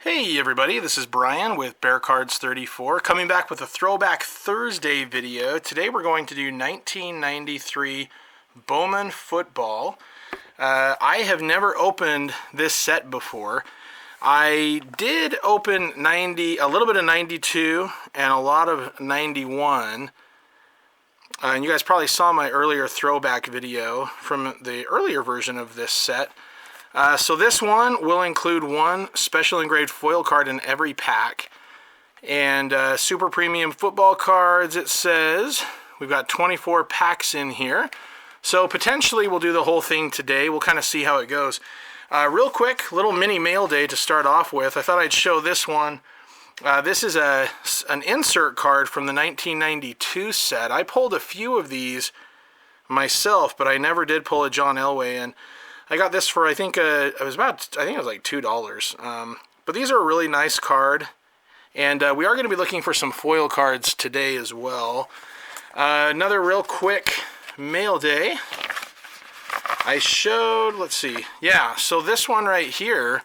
Hey everybody, this is Brian with Bear Cards 34, coming back with a Throwback Thursday video. Today we're going to do 1993 Bowman football. I have never opened this set before. I did open a little bit of 92 and a lot of 91. And you guys probably saw my earlier throwback video from the earlier version of this set. So this one will include one special engraved foil card in every pack. And super premium football cards, it says. We've got 24 packs in here. So potentially we'll do the whole thing today. We'll kind of see how it goes. Real quick, little mini mail day to start off with. I thought I'd show this one. This is an insert card from the 1992 set. I pulled a few of these myself, but I never did pull a John Elway. And I got this for, I think it was like $2. But these are a really nice card. And we are going to be looking for some foil cards today as well. Another real quick mail day. I showed, let's see. Yeah, so this one right here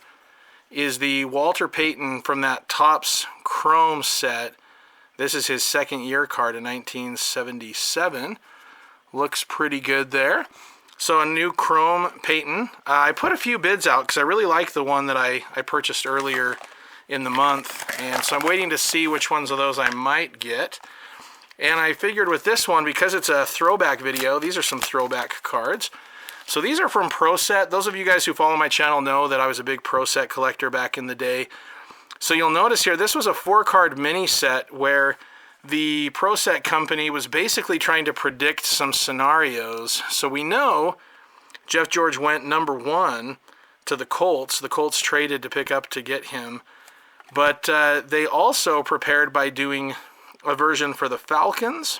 is the Walter Payton from that Topps Chrome set. This is his second year card in 1977. Looks pretty good there. So a new Chrome Payton. I put a few bids out because I really like the one that I purchased earlier in the month. And so I'm waiting to see which ones of those I might get. And I figured with this one, because it's a throwback video, these are some throwback cards. So these are from Pro Set. Those of you guys who follow my channel know that I was a big Pro Set collector back in the day. So you'll notice here, this was a 4-card mini set where the Pro Set company was basically trying to predict some scenarios. So we know Jeff George went #1 to the Colts. The Colts traded to pick up to get him. But they also prepared by doing a version for the Falcons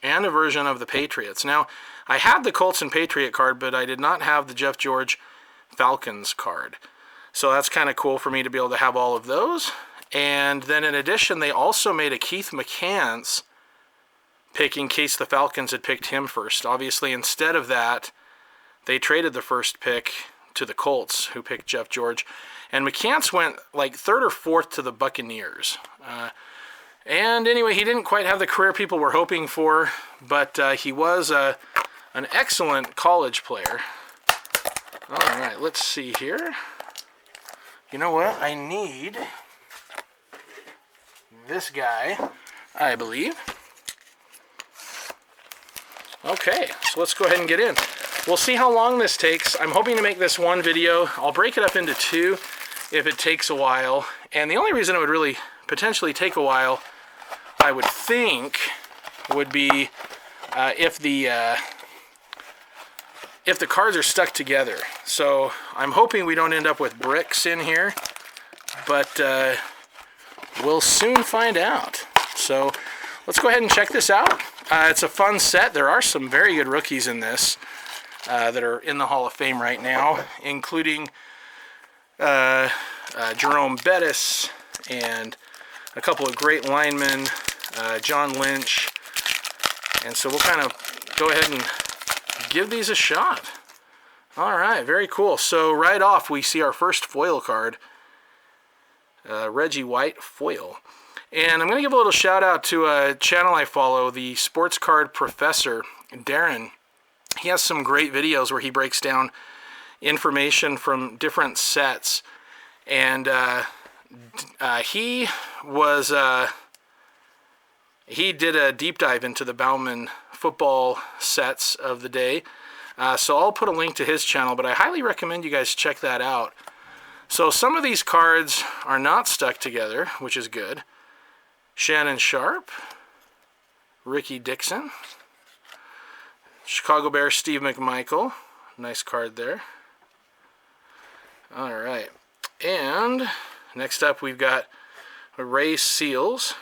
and a version of the Patriots. Now, I had the Colts and Patriot card, but I did not have the Jeff George Falcons card. So that's kind of cool for me to be able to have all of those. And then in addition, they also made a Keith McCants pick in case the Falcons had picked him first. Obviously, instead of that, they traded the first pick to the Colts, who picked Jeff George. And McCants went like 3rd or 4th to the Buccaneers. And anyway, he didn't quite have the career people were hoping for, but he was an excellent college player. All right, let's see here. You know what? I need this guy, I believe. Okay, so let's go ahead and get in. We'll see how long this takes. I'm hoping to make this one video. I'll break it up into 2 if it takes a while. And the only reason it would really potentially take a while, I would think, would be if the cards are stuck together. So I'm hoping we don't end up with bricks in here, but we'll soon find out. So let's go ahead and check this out. It's a fun set. There are some very good rookies in this that are in the Hall of Fame right now, including Jerome Bettis and a couple of great linemen, John Lynch. And so we'll kind of go ahead and give these a shot. All right, very cool. So right off, we see our first foil card. Reggie White foil. And I'm going to give a little shout out to a channel I follow, the Sports Card Professor, Darren. He has some great videos where he breaks down information from different sets. And he did a deep dive into the Bowman football sets of the day. So I'll put a link to his channel, but I highly recommend you guys check that out. So some of these cards are not stuck together, which is good. Shannon Sharp, Ricky Dixon, Chicago Bears Steve McMichael, nice card there. All right, and next up we've got Ray Seals,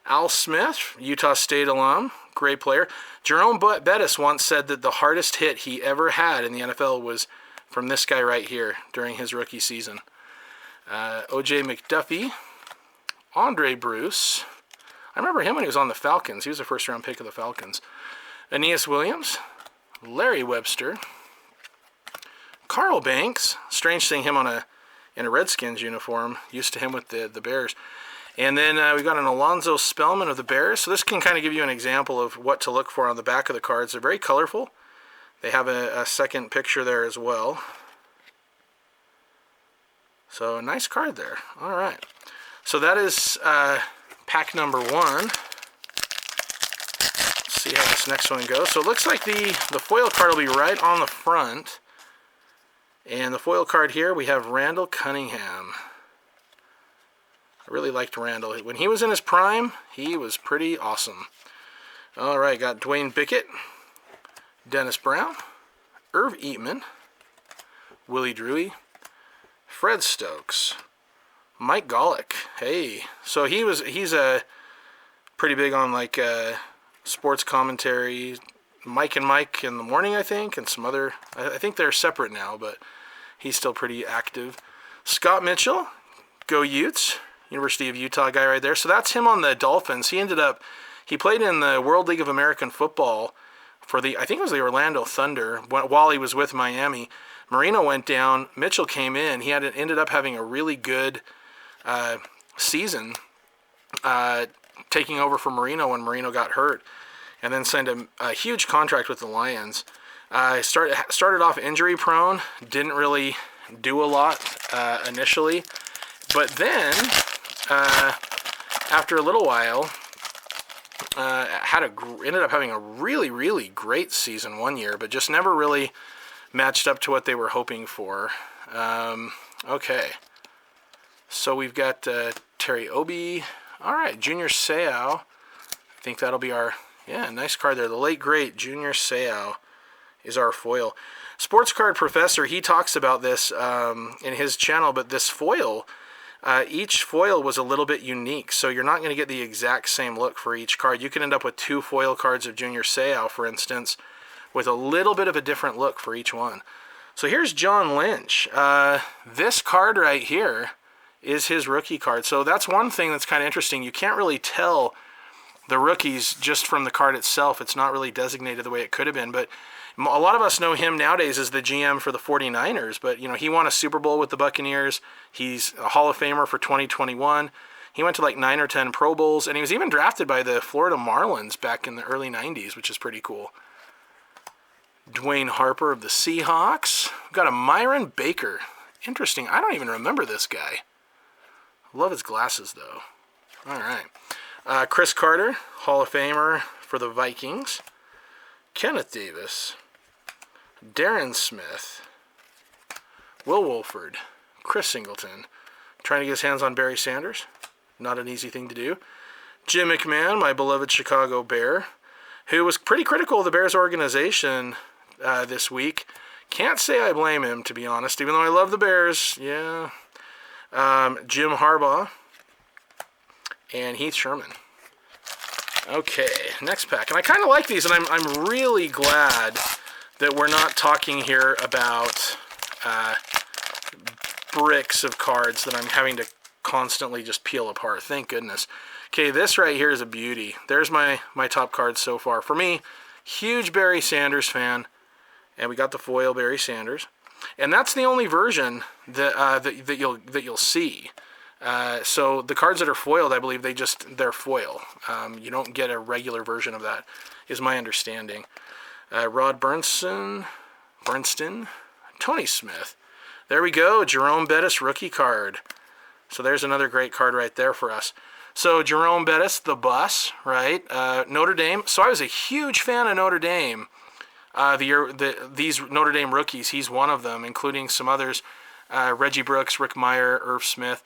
Al Smith, Utah State alum, great player. Jerome Bettis once said that the hardest hit he ever had in the NFL was from this guy right here during his rookie season. O.J. McDuffie, Andre Bruce. I remember him when he was on the Falcons. He was a first-round pick of the Falcons. Aeneas Williams, Larry Webster, Carl Banks. Strange seeing him on a in a Redskins uniform. Used to him with the Bears. And then we got an Alonzo Spellman of the Bears. So this can kind of give you an example of what to look for on the back of the cards. They're very colorful. They have a second picture there as well. So a nice card there. All right. So that is pack number 1. Let's see how this next one goes. So it looks like the foil card will be right on the front. And the foil card here, we have Randall Cunningham. I really liked Randall. When he was in his prime, he was pretty awesome. All right, got Dwayne Bickett, Dennis Brown, Irv Eatman, Willie Drewy, Fred Stokes, Mike Golick. Hey, so he's a pretty big on like sports commentary. Mike and Mike in the morning, I think, and some other. I think they're separate now, but he's still pretty active. Scott Mitchell, go Utes. University of Utah guy right there. So that's him on the Dolphins. He played in the World League of American Football for I think it was the Orlando Thunder while he was with Miami. Marino went down. Mitchell came in. He ended up having a really good season taking over for Marino when Marino got hurt, and then signed a huge contract with the Lions. Started off injury prone. Didn't really do a lot initially. But then, after a little while, ended up having a really, really great season one year, but just never really matched up to what they were hoping for. Okay. So we've got Terry Obi. All right, Junior Seau. I think that'll be our, nice card there. The late, great Junior Seau is our foil. Sports Card Professor, he talks about this in his channel, but this foil... each foil was a little bit unique, so you're not going to get the exact same look for each card. You can end up with 2 foil cards of Junior Seau, for instance, with a little bit of a different look for each one. So here's John Lynch. This card right here is his rookie card. So that's one thing that's kind of interesting. You can't really tell the rookies just from the card itself. It's not really designated the way it could have been, but a lot of us know him nowadays as the GM for the 49ers, but he won a Super Bowl with the Buccaneers. He's a Hall of Famer for 2021. He went to like 9 or 10 Pro Bowls, and he was even drafted by the Florida Marlins back in the early 90s, which is pretty cool. Dwayne Harper of the Seahawks. We've got a Myron Baker. Interesting. I don't even remember this guy. Love his glasses, though. All right. Chris Carter, Hall of Famer for the Vikings. Kenneth Davis. Darren Smith, Will Wolford, Chris Singleton, trying to get his hands on Barry Sanders. Not an easy thing to do. Jim McMahon, my beloved Chicago Bear, who was pretty critical of the Bears organization this week. Can't say I blame him, to be honest, even though I love the Bears. Yeah. Jim Harbaugh and Heath Sherman. Okay, next pack. And I kind of like these, and I'm really glad that we're not talking here about bricks of cards that I'm having to constantly just peel apart. Thank goodness. Okay, this right here is a beauty. There's my top cards so far. For me, huge Barry Sanders fan, and we got the foil Barry Sanders, and that's the only version that you'll see. So the cards that are foiled, I believe they're foil. You don't get a regular version of that, is my understanding. Rod Bernston, Tony Smith. There we go, Jerome Bettis rookie card. So there's another great card right there for us. So Jerome Bettis, the bus, right? Notre Dame. So I was a huge fan of Notre Dame. These Notre Dame rookies, he's one of them, including some others. Reggie Brooks, Rick Meyer, Irv Smith.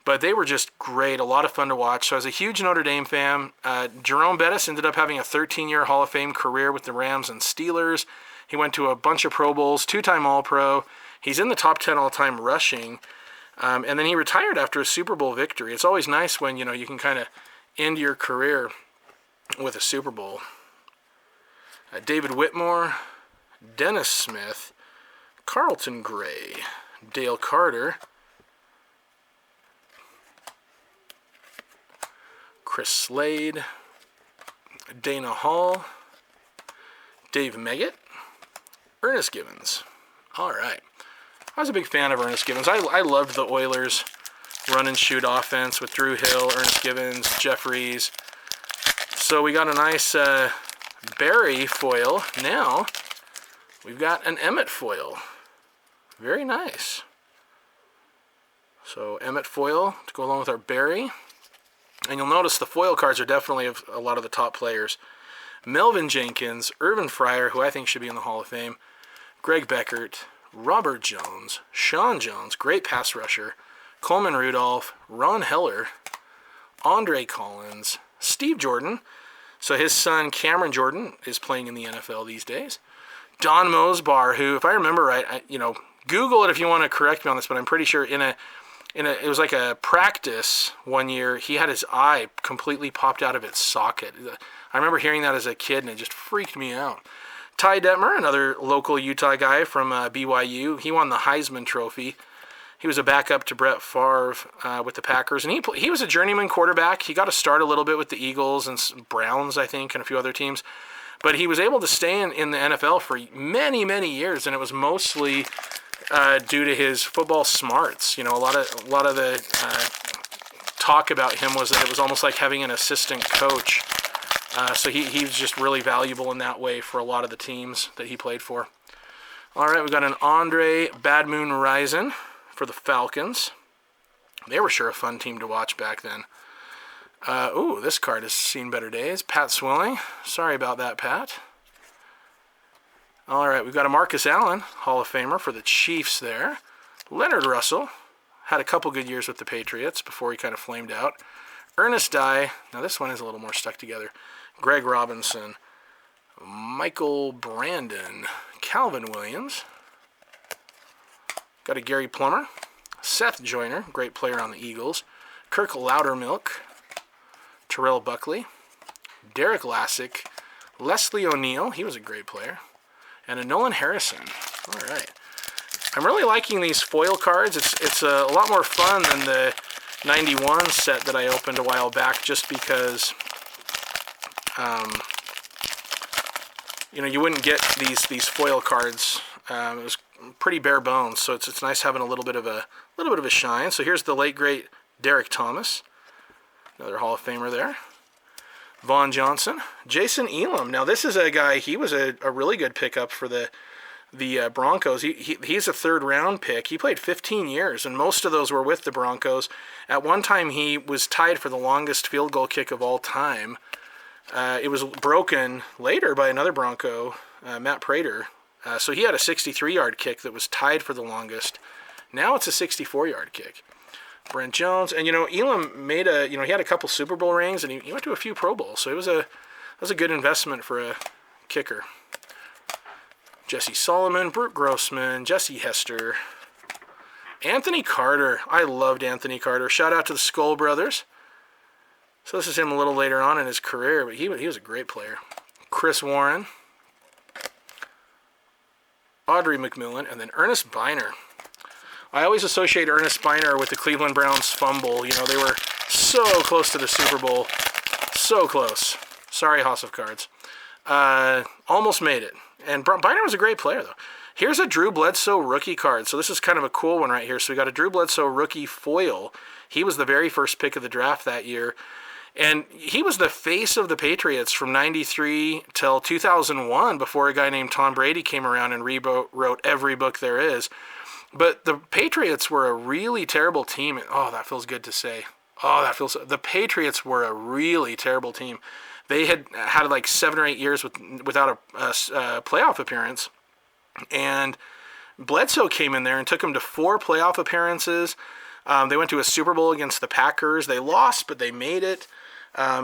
But they were just great, a lot of fun to watch. So I was a huge Notre Dame fan. Jerome Bettis ended up having a 13-year Hall of Fame career with the Rams and Steelers. He went to a bunch of Pro Bowls, 2-time All-Pro. He's in the top 10 all-time rushing. And then he retired after a Super Bowl victory. It's always nice when, you can kind of end your career with a Super Bowl. David Whitmore, Dennis Smith, Carlton Gray, Dale Carter, Chris Slade, Dana Hall, Dave Meggett, Ernest Givens. All right. I was a big fan of Ernest Givens. I loved the Oilers' run and shoot offense with Drew Hill, Ernest Givens, Jeff Rees. So we got a nice Barry foil. Now we've got an Emmett foil. Very nice. So Emmett foil to go along with our Barry. And you'll notice the foil cards are definitely of a lot of the top players. Melvin Jenkins, Irvin Fryer, who I think should be in the Hall of Fame, Greg Beckert, Robert Jones, Sean Jones, great pass rusher, Coleman Rudolph, Ron Heller, Andre Collins, Steve Jordan. So his son Cameron Jordan is playing in the NFL these days. Don Mosbar, who, if I remember right, Google it if you want to correct me on this, but I'm pretty sure it was like a practice one year, he had his eye completely popped out of its socket. I remember hearing that as a kid, and it just freaked me out. Ty Detmer, another local Utah guy from BYU, he won the Heisman Trophy. He was a backup to Brett Favre with the Packers, and he was a journeyman quarterback. He got to start a little bit with the Eagles and Browns, I think, and a few other teams. But he was able to stay in the NFL for many, many years, and it was mostly due to his football smarts. A lot of the talk about him was that it was almost like having an assistant coach. So he was just really valuable in that way for a lot of the teams that he played for. All right, we've got an Andre Bad Moon Rising for the Falcons. They were sure a fun team to watch back then. This card has seen better days. Pat Swilling. Sorry about that, Pat. All right, we've got a Marcus Allen, Hall of Famer for the Chiefs there. Leonard Russell. Had a couple good years with the Patriots before he kind of flamed out. Ernest Dye. Now this one is a little more stuck together. Greg Robinson. Michael Brandon. Calvin Williams. Got a Gary Plummer. Seth Joyner, great player on the Eagles. Kirk Loudermilk. Terrell Buckley. Derek Lassick. Leslie O'Neal, he was a great player. And a Nolan Harrison. All right. I'm really liking these foil cards. It's a lot more fun than the 91 set that I opened a while back, just because you wouldn't get these foil cards. It was pretty bare bones, so it's nice having a little bit of a shine. So here's the late great Derek Thomas, another Hall of Famer there. Vaughn Johnson, Jason Elam. Now this is a guy. He was a really good pickup for the Broncos. He's a third-round pick. He played 15 years, and most of those were with the Broncos. At one time, he was tied for the longest field goal kick of all time. It was broken later by another Bronco, Matt Prater. So he had a 63-yard kick that was tied for the longest. Now it's a 64-yard kick. Brent Jones, and Elam made he had a couple Super Bowl rings, and he went to a few Pro Bowls. So it was a good investment for a kicker. Jesse Solomon, Brute Grossman, Jesse Hester, Anthony Carter. I loved Anthony Carter. Shout out to the Skull Brothers. So this is him a little later on in his career, but he was a great player. Chris Warren, Audrey McMillan, and then Ernest Biner. I always associate Ernest Biner with the Cleveland Browns fumble. They were so close to the Super Bowl. So close. Sorry, House of Cards. Almost made it. And Biner was a great player, though. Here's a Drew Bledsoe rookie card. So this is kind of a cool one right here. So we got a Drew Bledsoe rookie foil. He was the very first pick of the draft that year. And he was the face of the Patriots from 93 till 2001 before a guy named Tom Brady came around and rewrote every book there is. But the Patriots were a really terrible team. Oh, that feels good to say. The Patriots were a really terrible team. They had like 7 or 8 years without a playoff appearance. And Bledsoe came in there and took them to 4 playoff appearances. They went to a Super Bowl against the Packers. They lost, but they made it.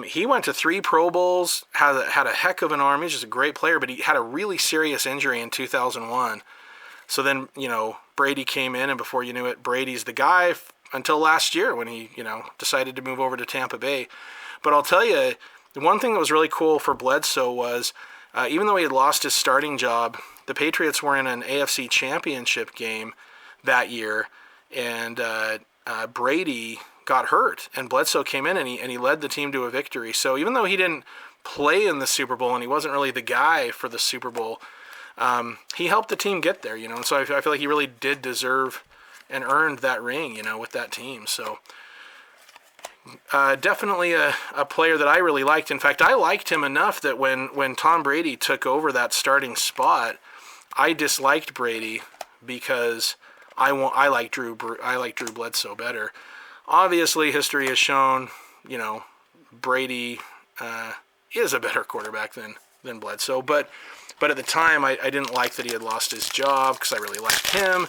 He went to 3 Pro Bowls, had a heck of an arm. He's just a great player, but he had a really serious injury in 2001. So then, Brady came in, and before you knew it, Brady's the guy until last year when he, decided to move over to Tampa Bay. But I'll tell you, the one thing that was really cool for Bledsoe was, even though he had lost his starting job, the Patriots were in an AFC championship game that year, and Brady got hurt, and Bledsoe came in, and he led the team to a victory. So even though he didn't play in the Super Bowl, and he wasn't really the guy for the Super Bowl, he helped the team get there, and so I feel like he really did deserve and earned that ring, with that team. So definitely a player that I really liked. In fact, I liked him enough that when Tom Brady took over that starting spot, I disliked Brady because I like Drew Bledsoe better. Obviously, history has shown, Brady is a better quarterback than Bledsoe. But at the time, I didn't like that he had lost his job because I really liked him.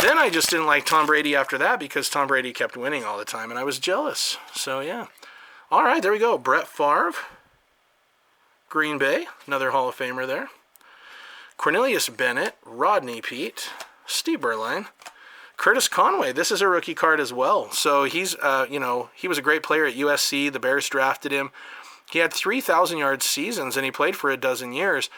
Then I just didn't like Tom Brady after that because Tom Brady kept winning all the time, and I was jealous. So, yeah. All right, there we go. Brett Favre, Green Bay, another Hall of Famer there. Cornelius Bennett, Rodney Peete, Steve Berline, Curtis Conway. This is a rookie card as well. So he's, he was a great player at USC. The Bears drafted him. He had 3,000-yard seasons, and he played for a dozen years.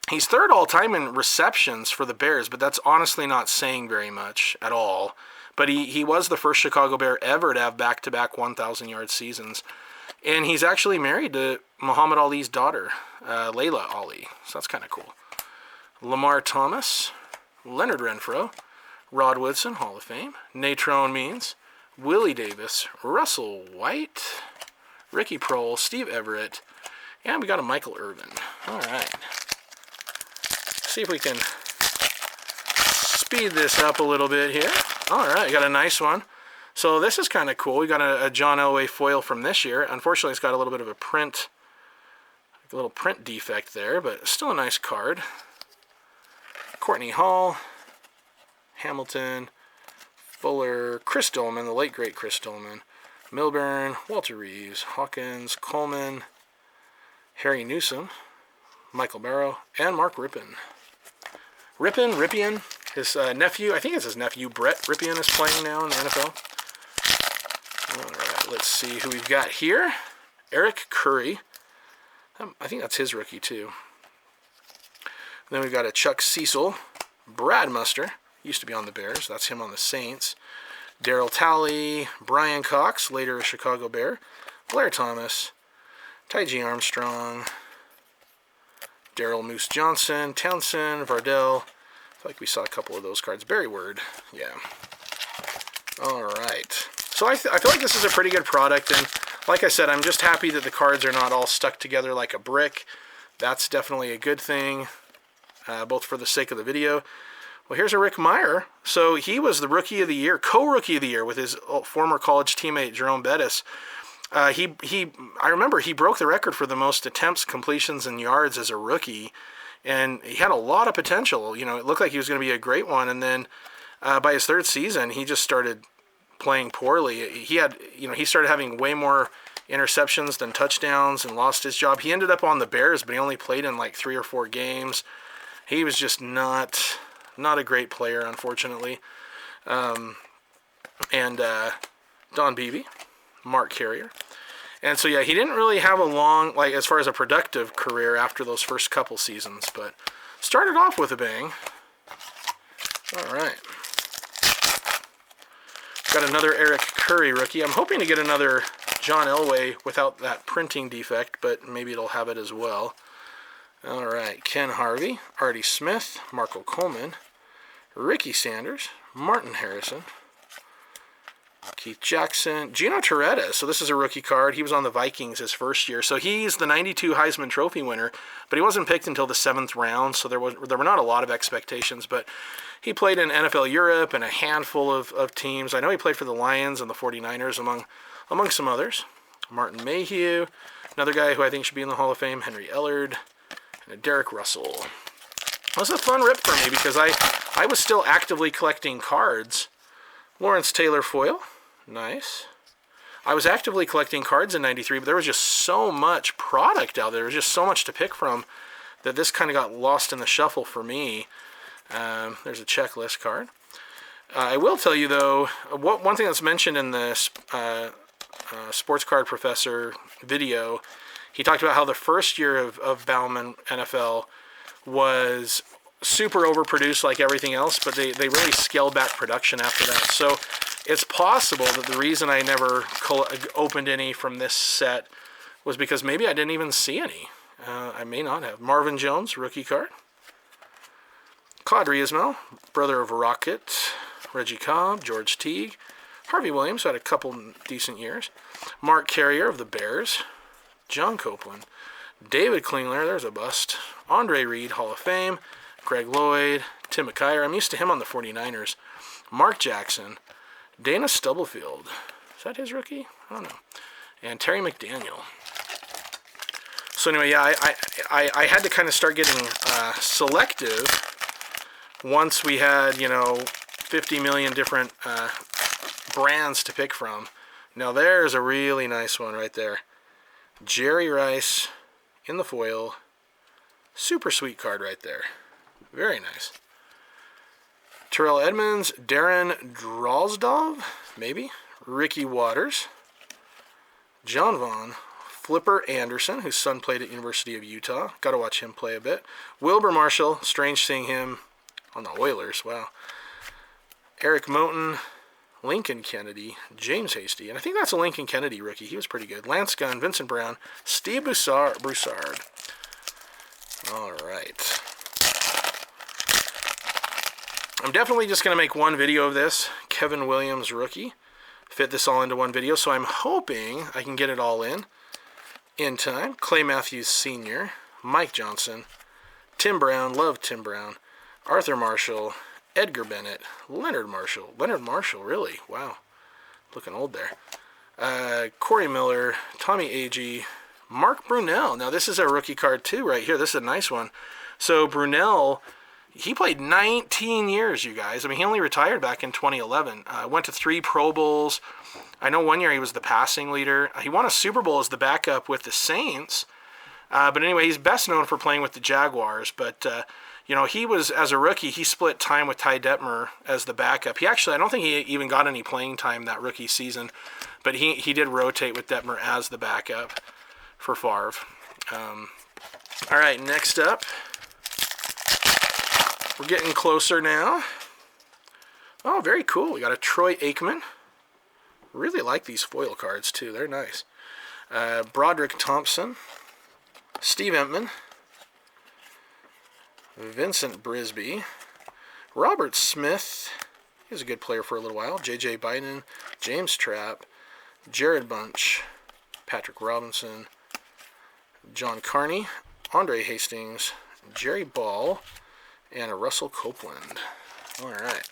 He's third all-time in receptions for the Bears, but that's honestly not saying very much at all. But he was the first Chicago Bear ever to have back-to-back 1,000-yard seasons. And he's actually married to Muhammad Ali's daughter, Layla Ali. So that's kind of cool. Lamar Thomas, Leonard Renfro, Rod Woodson, Hall of Fame, Natrone Means, Willie Davis, Russell White, Ricky Prohl, Steve Everett, and we got a Michael Irvin. All right. See if we can speed this up a little bit here. All right, got a nice one. So this is kind of cool. We got a John Elway foil from this year. Unfortunately, it's got a little bit of a little print defect there, but still a nice card. Courtney Hall, Hamilton, Fuller, Chris Dolman, the late great Chris Dolman, Milburn, Walter Reeves, Hawkins, Coleman, Harry Newsom, Michael Barrow, and Mark Rypien. Rypien, his nephew, I think it's his nephew, Brett Rypien, is playing now in the NFL. All right, let's see who we've got here. Eric Curry. I think that's his rookie, too. Then we've got a Chuck Cecil, Brad Muster, used to be on the Bears. That's him on the Saints. Darryl Talley, Brian Cox, later a Chicago Bear. Blair Thomas, Ty G. Armstrong, Daryl Moose Johnson, Townsend, Vardell. I feel like we saw a couple of those cards. Barry Word, yeah. All right. So I feel like this is a pretty good product, and like I said, I'm just happy that the cards are not all stuck together like a brick. That's definitely a good thing, both for the sake of the video. Well, here's a Rick Meyer. So he was the Rookie of the Year, co-Rookie of the Year with his former college teammate Jerome Bettis. I remember he broke the record for the most attempts, completions, and yards as a rookie, and he had a lot of potential. It looked like he was going to be a great one, and then by his third season, he just started playing poorly. He started having way more interceptions than touchdowns and lost his job. He ended up on the Bears, but he only played in like 3 or 4 games. He was just not a great player, unfortunately. And Don Beebe, Mark Carrier. And so, yeah, he didn't really have a long, as far as a productive career after those first couple seasons, but started off with a bang. All right. Got another Eric Curry rookie. I'm hoping to get another John Elway without that printing defect, but maybe it'll have it as well. All right. Ken Harvey, Artie Smith, Marco Coleman, Ricky Sanders, Martin Harrison, Keith Jackson, Gino Toretta. So this is a rookie card. He was on the Vikings his first year. So he's the 92 Heisman Trophy winner, but he wasn't picked until the 7th round, so there were not a lot of expectations, but he played in NFL Europe and a handful of teams. I know he played for the Lions and the 49ers, among some others. Martin Mayhew, another guy who I think should be in the Hall of Fame, Henry Ellard, and Derek Russell. It was a fun rip for me because I was still actively collecting cards. Lawrence Taylor foil, nice. I was actively collecting cards in 93, but there was just so much product out there. There was just so much to pick from that this kind of got lost in the shuffle for me. There's a checklist card. I will tell you, though, one thing that's mentioned in the Sports Card Professor video, he talked about how the first year of Bowman NFL was super overproduced like everything else, but they really scaled back production after that. So it's possible that the reason I never opened any from this set was because maybe I didn't even see any. I may not have. Marvin Jones, rookie card. Claude Riesmel, brother of Rocket. Reggie Cobb, George Teague. Harvey Williams had a couple decent years. Mark Carrier of the Bears. John Copeland. David Klingler, there's a bust. Andre Reed, Hall of Fame. Greg Lloyd. Tim McKyer, I'm used to him on the 49ers. Mark Jackson. Dana Stubblefield. Is that his rookie? I don't know. And Terry McDaniel. So anyway, yeah, I had to kind of start getting selective once we had, 50 million different brands to pick from. Now there's a really nice one right there. Jerry Rice in the foil. Super sweet card right there. Very nice. Terrell Edmonds, Darren Drozdov, maybe. Ricky Waters. John Vaughn. Flipper Anderson, whose son played at University of Utah. Got to watch him play a bit. Wilbur Marshall. Strange seeing him on the Oilers. Wow. Eric Moten. Lincoln Kennedy. James Hasty. And I think that's a Lincoln Kennedy rookie. He was pretty good. Lance Gunn. Vincent Brown. Steve Broussard. All right. I'm definitely just going to make one video of this. Kevin Williams rookie. Fit this all into one video. So I'm hoping I can get it all in time. Clay Matthews Sr., Mike Johnson, Tim Brown, love Tim Brown, Arthur Marshall, Edgar Bennett, Leonard Marshall, really? Wow. Looking old there. Corey Miller, Tommy Agee, Mark Brunell. Now this is a rookie card too right here. This is a nice one. So Brunell, he played 19 years, you guys. I mean, he only retired back in 2011. Went to 3 Pro Bowls. I know one year he was the passing leader. He won a Super Bowl as the backup with the Saints. But anyway, he's best known for playing with the Jaguars. But, he was, as a rookie, he split time with Ty Detmer as the backup. I don't think he even got any playing time that rookie season. But he did rotate with Detmer as the backup for Favre. All right, next up. We're getting closer now. Oh, very cool. We got a Troy Aikman. Really like these foil cards, too. They're nice. Broderick Thompson. Steve Entman. Vincent Brisby. Robert Smith. He was a good player for a little while. J.J. Biden. James Trapp. Jared Bunch. Patrick Robinson. John Carney. Andre Hastings. Jerry Ball. And a Russell Copeland. All right.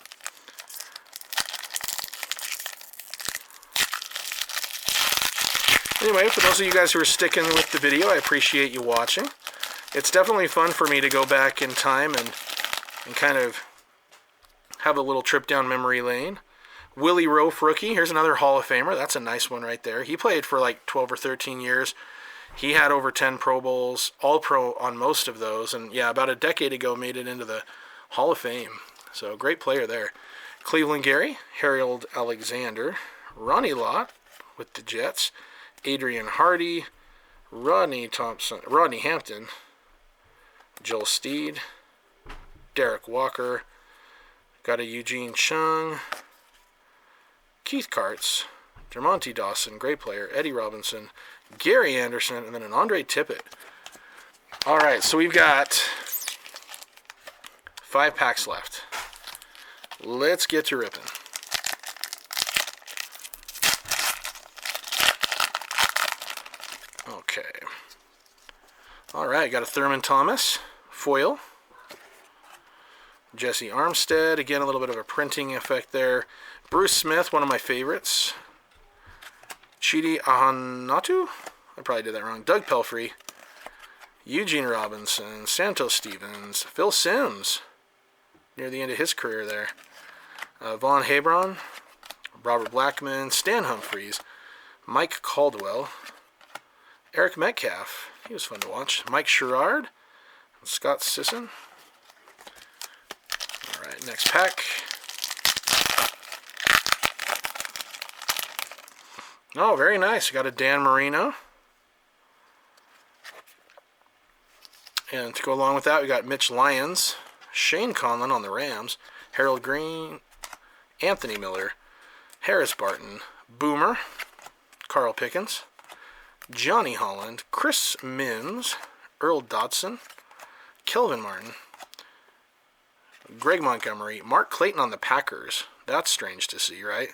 Anyway, for those of you guys who are sticking with the video, I appreciate you watching. It's definitely fun for me to go back in time and kind of have a little trip down memory lane. Willie Rofe, rookie. Here's another Hall of Famer. That's a nice one right there. He played for like 12 or 13 years. He had over 10 Pro Bowls, All-Pro on most of those. And, yeah, about a decade ago made it into the Hall of Fame. So, great player there. Cleveland Gary, Harold Alexander, Ronnie Lott with the Jets, Adrian Hardy, Rodney Hampton, Joel Steed, Derek Walker, got a Eugene Chung, Keith Karts, Dermonte Dawson, great player, Eddie Robinson, Gary Anderson, and then an Andre Tippett. All right, so we've got 5 packs left. Let's get to ripping. Okay. All right, got a Thurman Thomas foil. Jesse Armstead, again, a little bit of a printing effect there. Bruce Smith, one of my favorites. Chidi Ahanatu, I probably did that wrong. Doug Pelfrey, Eugene Robinson, Santos Stevens, Phil Simms, near the end of his career there. Vaughn Hebron, Robert Blackman, Stan Humphries, Mike Caldwell, Eric Metcalf, he was fun to watch. Mike Sherrard, Scott Sisson. All right, next pack. Oh, very nice. We got a Dan Marino. And to go along with that, we got Mitch Lyons, Shane Conlon on the Rams, Harold Green, Anthony Miller, Harris Barton, Boomer, Carl Pickens, Johnny Holland, Chris Mims, Earl Dodson, Kelvin Martin, Greg Montgomery, Mark Clayton on the Packers. That's strange to see, right?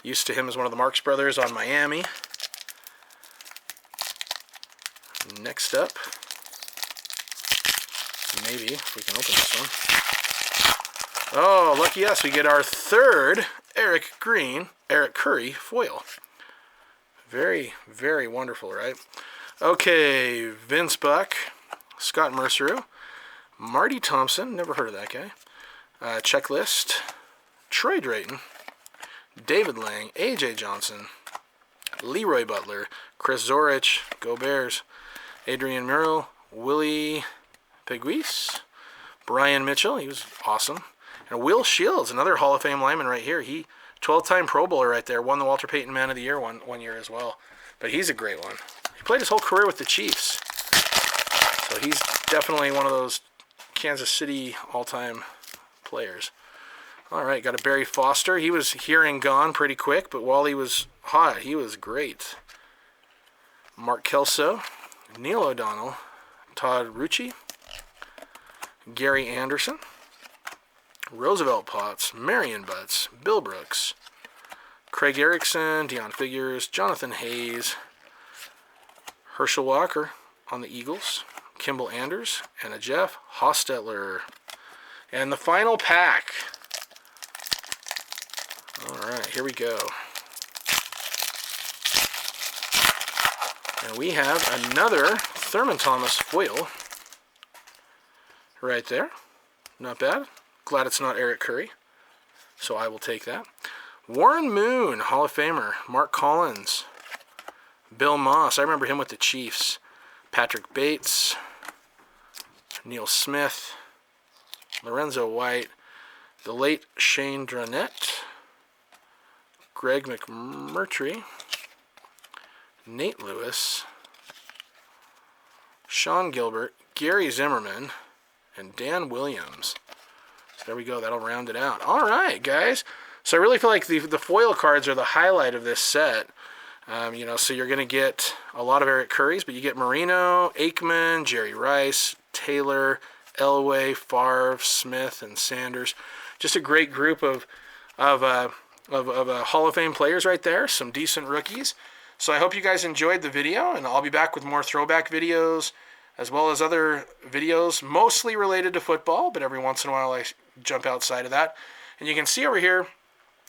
Used to him as one of the Marx brothers on Miami. Next up, maybe, if we can open this one. Oh, lucky us, we get our third Eric Curry foil. Very, very wonderful, right? Okay, Vince Buck, Scott Mercereau, Marty Thompson, never heard of that guy. Checklist, Troy Drayton, David Lang, AJ Johnson, Leroy Butler, Chris Zorich, go Bears, Adrian Murrell, Willie Pegues, Brian Mitchell, he was awesome, and Will Shields, another Hall of Fame lineman right here. He 12-time Pro Bowler right there, won the Walter Payton Man of the Year one year as well. But he's a great one. He played his whole career with the Chiefs, so he's definitely one of those Kansas City all-time players. All right, got a Barry Foster. He was here and gone pretty quick, but while he was hot, he was great. Mark Kelso, Neil O'Donnell, Todd Rucci, Gary Anderson, Roosevelt Potts, Marion Butts, Bill Brooks, Craig Erickson, Deion Figures, Jonathan Hayes, Herschel Walker on the Eagles, Kimball Anders, and a Jeff Hostetler. And the final pack. All right, here we go. And we have another Thurman Thomas foil right there. Not bad. Glad it's not Eric Curry, so I will take that. Warren Moon, Hall of Famer. Mark Collins, Bill Moss, I remember him with the Chiefs. Patrick Bates, Neil Smith, Lorenzo White, the late Shane Dronette, Greg McMurtry, Nate Lewis, Sean Gilbert, Gary Zimmerman, and Dan Williams. So there we go. That'll round it out. All right, guys. So I really feel like the foil cards are the highlight of this set. So you're going to get a lot of Eric Currys, but you get Marino, Aikman, Jerry Rice, Taylor, Elway, Favre, Smith, and Sanders. Just a great group of Hall of Fame players right there. Some decent rookies. So I hope you guys enjoyed the video, and I'll be back with more throwback videos as well as other videos mostly related to football, but every once in a while I jump outside of that. And you can see over here,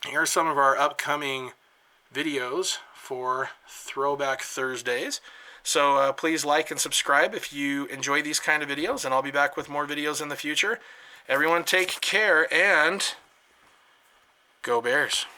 here are some of our upcoming videos for Throwback Thursdays. So please like and subscribe if you enjoy these kind of videos, and I'll be back with more videos in the future. Everyone take care, and go Bears.